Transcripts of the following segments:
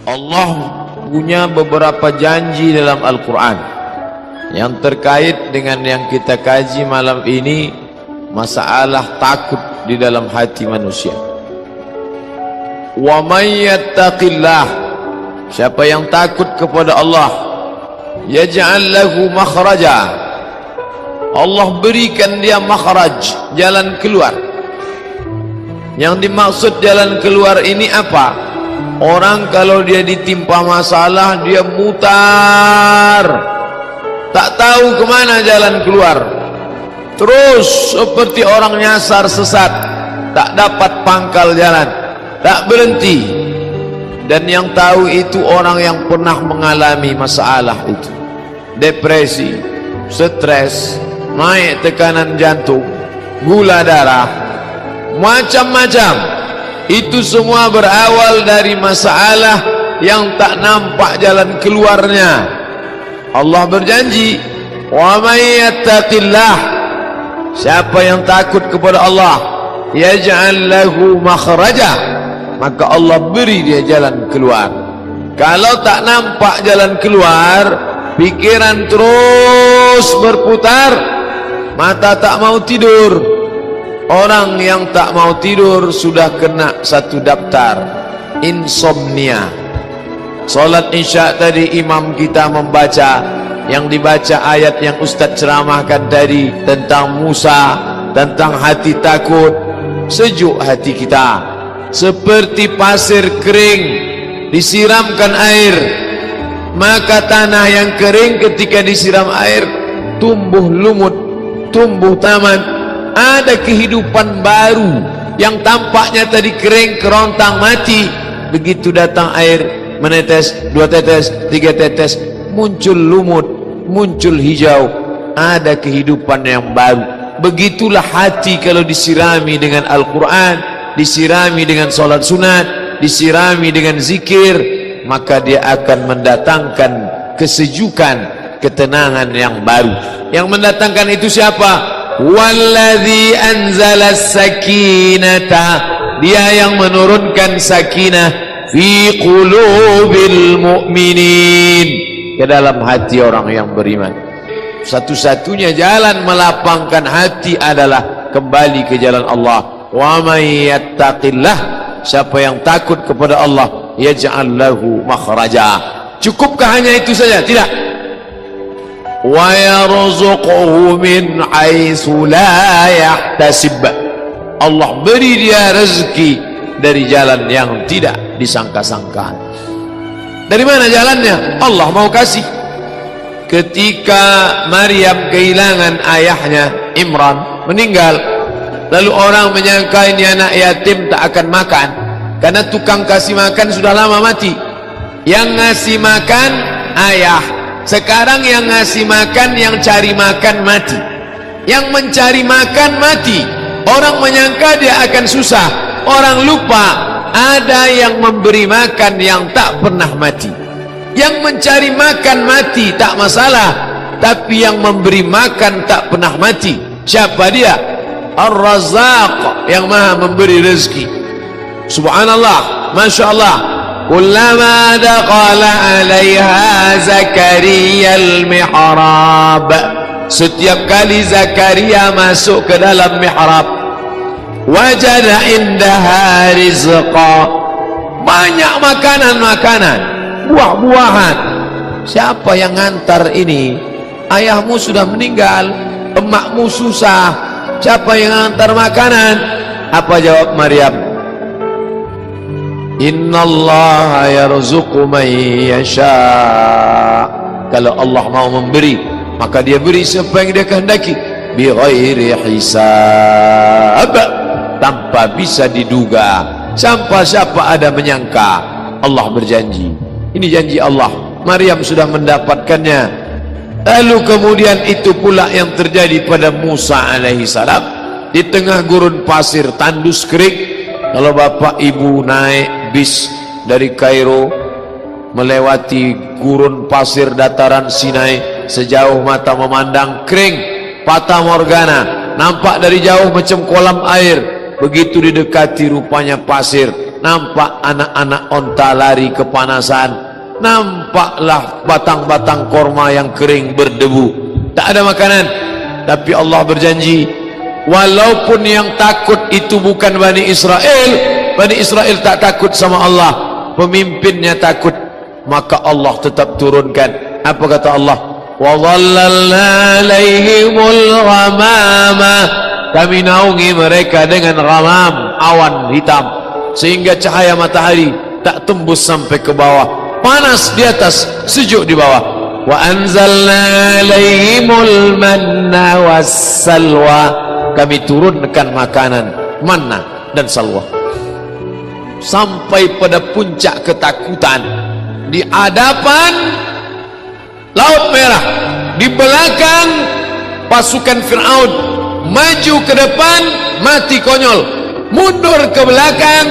Allah punya beberapa janji dalam Al-Quran yang terkait dengan yang kita kaji malam ini, masalah takut di dalam hati manusia. Wa may yattaqillah, siapa yang takut kepada Allah, yaj'al lahu makhraja, Allah berikan dia makhraj, jalan keluar. Yang dimaksud jalan keluar ini apa? Orang kalau dia ditimpa masalah, dia mutar, tak tahu kemana jalan keluar, terus seperti orang nyasar sesat, tak dapat pangkal jalan, tak berhenti. Dan yang tahu itu orang yang pernah mengalami masalah itu, depresi, stres, naik tekanan jantung, gula darah, macam-macam. Itu semua berawal dari masalah yang tak nampak jalan keluarnya. Allah berjanji, wa may yattaqillah, siapa yang takut kepada Allah, yaj'al lahu makhraja, maka Allah beri dia jalan keluar. Kalau tak nampak jalan keluar, pikiran terus berputar, mata tak mau tidur. Orang yang tak mau tidur sudah kena satu daftar, insomnia. Solat isya tadi imam kita membaca, yang dibaca ayat yang Ustaz ceramahkan tadi tentang Musa, tentang hati takut. Sejuk hati kita, seperti pasir kering disiramkan air, maka tanah yang kering ketika disiram air tumbuh lumut, tumbuh taman, ada kehidupan baru. Yang tampaknya tadi kering, kerontang, mati, begitu datang air, menetes, 2 tetes, 3 tetes, muncul lumut, muncul hijau, ada kehidupan yang baru. Begitulah hati kalau disirami dengan Al-Quran, disirami dengan solat sunat, disirami dengan zikir, maka dia akan mendatangkan kesejukan, ketenangan yang baru. Yang mendatangkan itu siapa? Walladzi anzala sakinata, dia yang menurunkan sakinah fi qulubil mu'minin, ke dalam hati orang yang beriman. Satu-satunya jalan melapangkan hati adalah kembali ke jalan Allah. Wa may yattaqillah, siapa yang takut kepada Allah, yaj'al lahu makhraja. Cukupkah hanya itu saja? Tidak. Wa yarzuquhu min haitsu la yahtasib, Allah beri dia rezeki dari jalan yang tidak disangka-sangka. Dari mana jalannya? Allah mau kasih. Ketika Maryam kehilangan ayahnya Imran, meninggal, lalu orang menyangka ini anak yatim tak akan makan, karena tukang kasih makan sudah lama mati. Yang ngasih makan ayah, sekarang yang ngasih makan, yang cari makan mati. Yang mencari makan mati. Orang menyangka dia akan susah, orang lupa ada yang memberi makan yang tak pernah mati. Yang mencari makan mati tak masalah, tapi yang memberi makan tak pernah mati, siapa dia? Ar-Razzaq, yang maha memberi rezeki. Subhanallah, Masya Allah. Kullama daqala alaiha Zakaria al-mihrab, setiap kali Zakaria masuk ke dalam mihrab, wajada indaha rizqa, banyak makanan-makanan, buah-buahan. Siapa yang ngantar ini? Ayahmu sudah meninggal, emakmu susah, siapa yang ngantar makanan? Apa jawab Maryam? Innallaha yarzuqu man yasha, kalau Allah mau memberi, maka dia beri siapa yang dia kehendaki, bi ghairi hisab, tanpa bisa diduga, siapa ada menyangka. Allah berjanji, ini janji Allah. Maryam sudah mendapatkannya. Lalu kemudian itu pula yang terjadi pada Musa alaihi salam di tengah gurun pasir tandus kering. Kalau bapak ibu naik bis dari Kairo melewati gurun pasir dataran Sinai, sejauh mata memandang kering, fata morgana, nampak dari jauh macam kolam air. Begitu didekati rupanya pasir, nampak anak-anak onta lari kepanasan, nampaklah batang-batang korma yang kering berdebu, tak ada makanan. Tapi Allah berjanji, walaupun yang takut itu bukan Bani Israel tak takut sama Allah, pemimpinnya takut, maka Allah tetap turunkan. Apa kata Allah? Wa dhallalna alaihimul ghamama, kami naungi mereka dengan ghamam, awan hitam, sehingga cahaya matahari tak tembus sampai ke bawah, panas di atas, sejuk di bawah. Wa anzalna alaihimul manna wassalwa, kami turunkan makanan manna dan salwa. Sampai pada puncak ketakutan di hadapan Laut Merah, di belakang pasukan Fir'aun, maju ke depan mati konyol, mundur ke belakang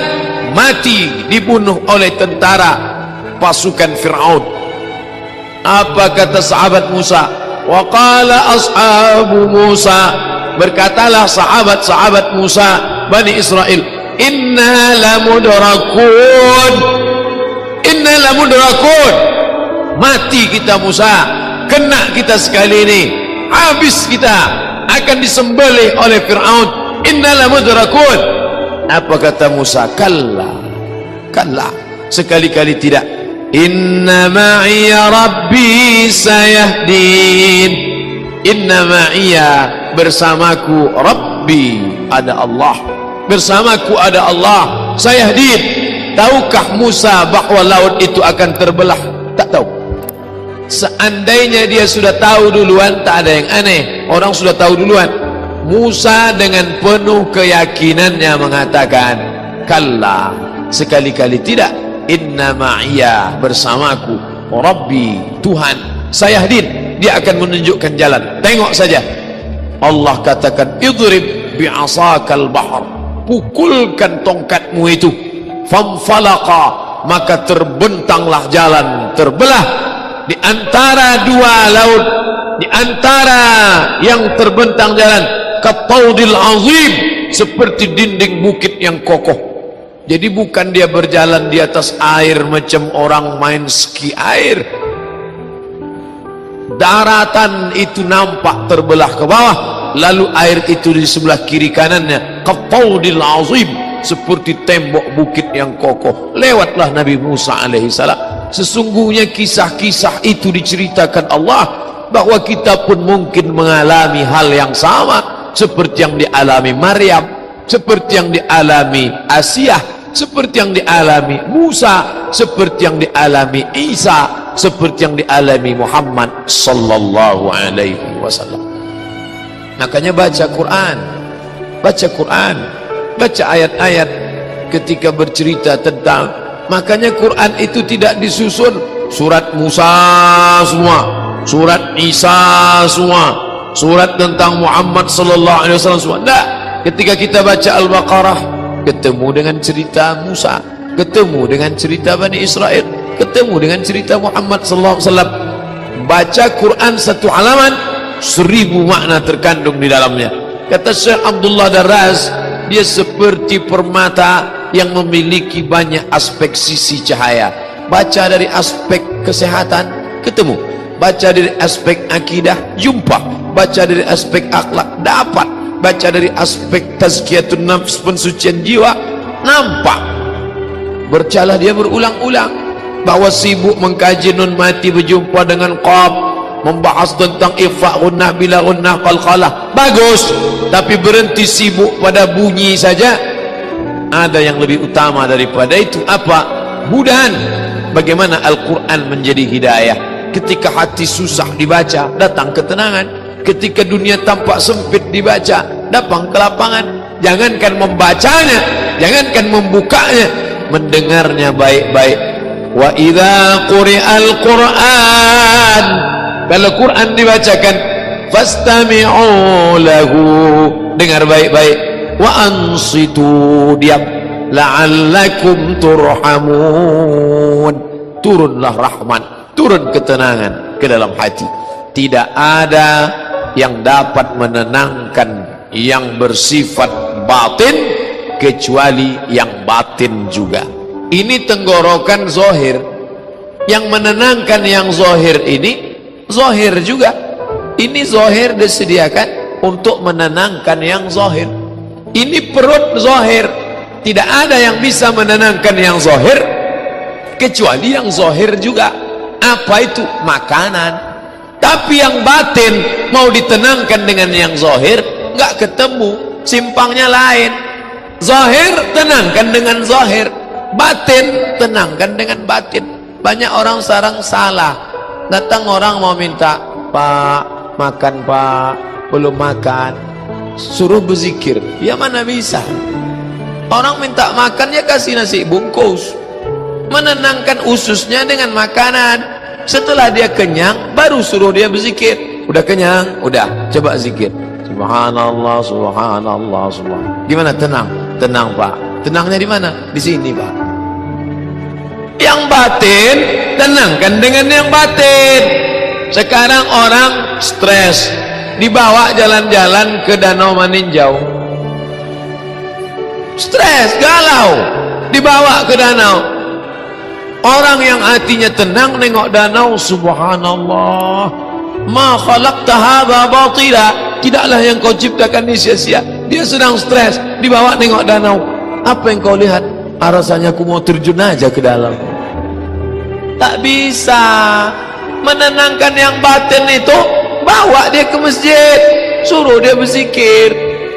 mati dibunuh oleh tentara pasukan Fir'aun. Apa kata sahabat Musa? Wa qala ashabu Musa, berkatalah sahabat-sahabat Musa Bani Israel, inna lamudrakun, mati kita Musa, kena kita sekali ini, habis kita, akan disembelih oleh Fir'aun. Inna lamudrakun. Apa kata Musa? Kalla, sekali-kali tidak. Inna ma'iya rabbi sayahdin, inna ma'iya, bersamaku, rabbi, ada Allah, bersamaku ada Allah, sayahdin. Tahukah Musa bahwa laut itu akan terbelah? Tak tahu. Seandainya dia sudah tahu duluan, tak ada yang aneh, orang sudah tahu duluan. Musa dengan penuh keyakinannya mengatakan, kalla, sekali-kali tidak. Inna ma'iya, bersamaku, Rabbi, Tuhan, sayahdin, dia akan menunjukkan jalan. Tengok saja. Allah katakan, idrib bi'asakal bahar, pukulkan tongkatmu itu, famfalaqa, maka terbentanglah jalan, terbelah di antara dua laut, di antara yang terbentang jalan, kataudil azim, seperti dinding bukit yang kokoh. Jadi bukan dia berjalan di atas air macam orang main ski air. Daratan itu nampak terbelah ke bawah, lalu air itu di sebelah kiri kanannya, kataudil azim, seperti tembok bukit yang kokoh. Lewatlah Nabi Musa alaihissalam. Sesungguhnya kisah-kisah itu diceritakan Allah, bahwa kita pun mungkin mengalami hal yang sama, seperti yang dialami Maryam, seperti yang dialami Asiyah, seperti yang dialami Musa, seperti yang dialami Isa, seperti yang dialami Muhammad sallallahu alaihi wasallam. Makanya baca Quran, baca ayat-ayat ketika bercerita tentang, makanya Quran itu tidak disusun surat Musa semua, surat Isa semua, surat tentang Muhammad sallallahu alaihi wasallam semua. Tidak. Ketika kita baca Al-Baqarah, ketemu dengan cerita Musa, ketemu dengan cerita Bani Israel, ketemu dengan cerita Muhammad sallallahu alaihi wasallam. Baca Quran satu halaman, 1000 makna terkandung di dalamnya. Kata Syekh Abdullah Darraz, dia seperti permata yang memiliki banyak aspek sisi cahaya. Baca dari aspek kesehatan, ketemu. Baca dari aspek akidah, jumpa. Baca dari aspek akhlak, dapat. Baca dari aspek tazkiyatun nafs, pensucian jiwa, nampak. Bercalah dia berulang-ulang, bahwa sibuk mengkaji nun mati berjumpa dengan qaf, membahas tentang ifa gunnah bila gunnah qalqalah, bagus. Tapi berhenti sibuk pada bunyi saja. Ada yang lebih utama daripada itu. Apa? Mudahan. Bagaimana Al-Quran menjadi hidayah. Ketika hati susah dibaca, datang ketenangan. Ketika dunia tampak sempit dibaca, datang kelapangan. Jangankan membacanya, jangankan membukanya, mendengarnya baik-baik. Wa idza quri'al Qur'an, kalau Quran dibacakan, fastami'u lahu, dengar baik-baik. Wa ansitu, diam, la'allakum turhamun, turunlah rahmat, turun ketenangan ke dalam hati. Tidak ada yang dapat menenangkan yang bersifat batin kecuali yang batin juga. Ini tenggorokan zahir. Yang menenangkan yang zahir ini zahir juga. Ini zahir disediakan untuk menenangkan yang zahir. Ini perut zahir. Tidak ada yang bisa menenangkan yang zahir kecuali yang zahir juga. Apa itu? Makanan. Tapi yang batin mau ditenangkan dengan yang zahir nggak ketemu, simpangnya lain. Zahir tenangkan dengan zahir, batin tenangkan dengan batin. Banyak orang sekarang salah. Datang orang mau minta, "Pak, makan Pak." Belum makan, suruh berzikir. Ya mana bisa. Orang minta makan ya kasih nasi bungkus, menenangkan ususnya dengan makanan. Setelah dia kenyang baru suruh dia berzikir. Udah kenyang, udah coba zikir. Subhanallah, subhanallah, subhanallah. Gimana? Tenang, tenang Pak. Tenangnya di mana? Di sini Pak. Yang batin tenangkan dengan yang batin. Sekarang orang stres, dibawa jalan-jalan ke Danau Maninjau. Stres, galau, dibawa ke danau. Orang yang hatinya tenang nengok danau, subhanallah, ma khalaqta hadza batila. Tidaklah yang kau ciptakan ini sia-sia. Dia sedang stres, dibawa nengok danau. Apa yang kau lihat? Rasanya aku mau terjun aja ke dalam. Tak bisa. Menenangkan yang batin itu, bawa dia ke masjid, suruh dia berzikir,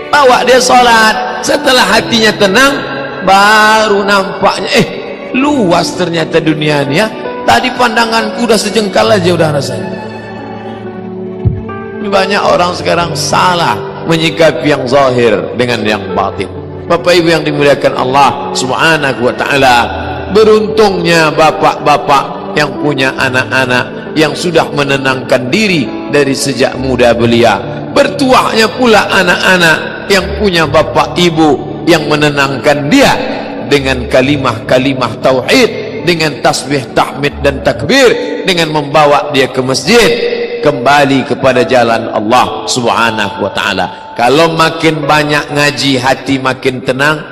bawa dia sholat. Setelah hatinya tenang, baru nampaknya luas ternyata dunia ini ya. Tadi pandanganku udah sejengkal aja udah rasanya. Banyak orang sekarang salah menyikapi yang zahir dengan yang batin. Bapak Ibu yang dimuliakan Allah Subhanahu wa taala, beruntungnya bapak-bapak yang punya anak-anak yang sudah menenangkan diri dari sejak muda belia. Bertuahnya pula anak-anak yang punya bapak ibu yang menenangkan dia dengan kalimah-kalimah tauhid, dengan tasbih, tahmid dan takbir, dengan membawa dia ke masjid, kembali kepada jalan Allah Subhanahu wa taala. Kalau makin banyak ngaji, hati makin tenang,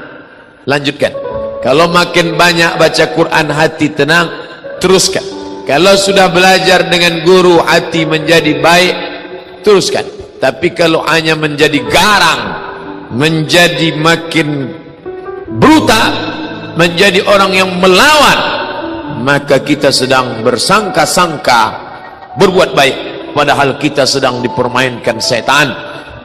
lanjutkan. Kalau makin banyak baca Quran, hati tenang, teruskan. Kalau sudah belajar dengan guru, hati menjadi baik, teruskan. Tapi kalau hanya menjadi garang, menjadi makin brutal, menjadi orang yang melawan, maka kita sedang bersangka-sangka berbuat baik, padahal kita sedang dipermainkan setan.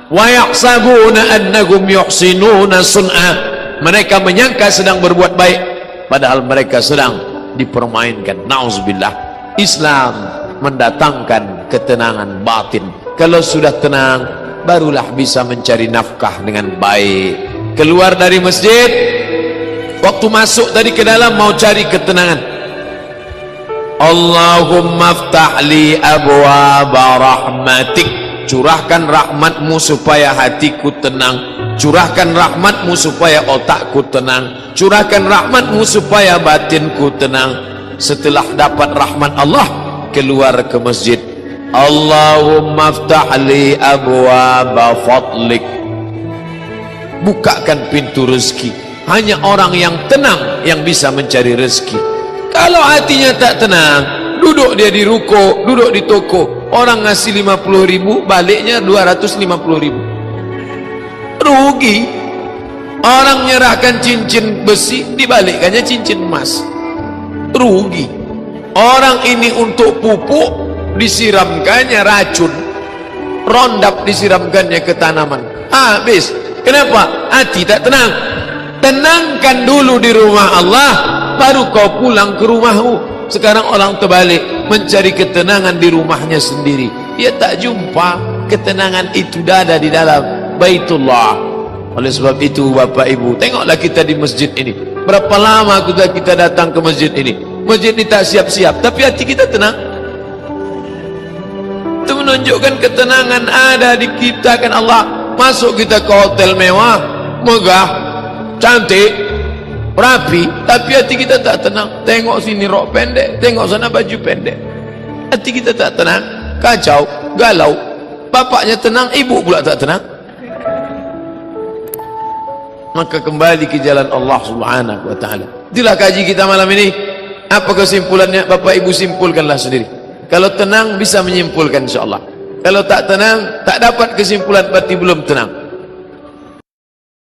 Wa yahsabuna annahum yuhsinuna sun'a. Mereka menyangka sedang berbuat baik, padahal mereka sedang dipermainkan. Nauzubillah. Islam mendatangkan ketenangan batin. Kalau sudah tenang, barulah bisa mencari nafkah dengan baik. Keluar dari masjid, waktu masuk tadi ke dalam mau cari ketenangan. Allahumma aftah li abwaaba rahmatik. Curahkan rahmatmu supaya hatiku tenang. Curahkan rahmatmu supaya otakku tenang. Curahkan rahmatmu supaya batinku tenang. Setelah dapat rahmat Allah, keluar ke masjid. Allahumma aftah li abwaaba fadlik. Bukakan pintu rezeki. Hanya orang yang tenang yang bisa mencari rezeki. Kalau hatinya tak tenang, duduk dia di ruko, duduk di toko, orang ngasih 50.000, baliknya 250.000. Rugi. Orang menyerahkan cincin besi, dibalikkannya cincin emas. Rugi. Orang ini untuk pupuk, disiramkannya racun, rondap disiramkannya ke tanaman, habis. Kenapa? Hati tak tenang. Tenangkan dulu di rumah Allah, baru kau pulang ke rumahmu. Sekarang orang terbalik, mencari ketenangan di rumahnya sendiri. Dia tak jumpa ketenangan itu ada di dalam Baitullah. Oleh sebab itu Bapak Ibu, tengoklah kita di masjid ini. Berapa lama sudah kita datang ke masjid ini. Masjid ini tak siap-siap, tapi hati kita tenang. Itu menunjukkan ketenangan ada di kita kan Allah. Masuk kita ke hotel mewah, megah, cantik, rapi, tapi hati kita tak tenang. Tengok sini rok pendek, tengok sana baju pendek. Hati kita tak tenang, kacau, galau. Bapaknya tenang, ibu pula tak tenang. maka kembali ke jalan Allah Subhanahu wa taala. Itulah kaji kita malam ini. Apa kesimpulannya? Bapak Ibu simpulkanlah sendiri. Kalau tenang bisa menyimpulkan insyaallah. Kalau tak tenang, tak dapat kesimpulan, berarti belum tenang.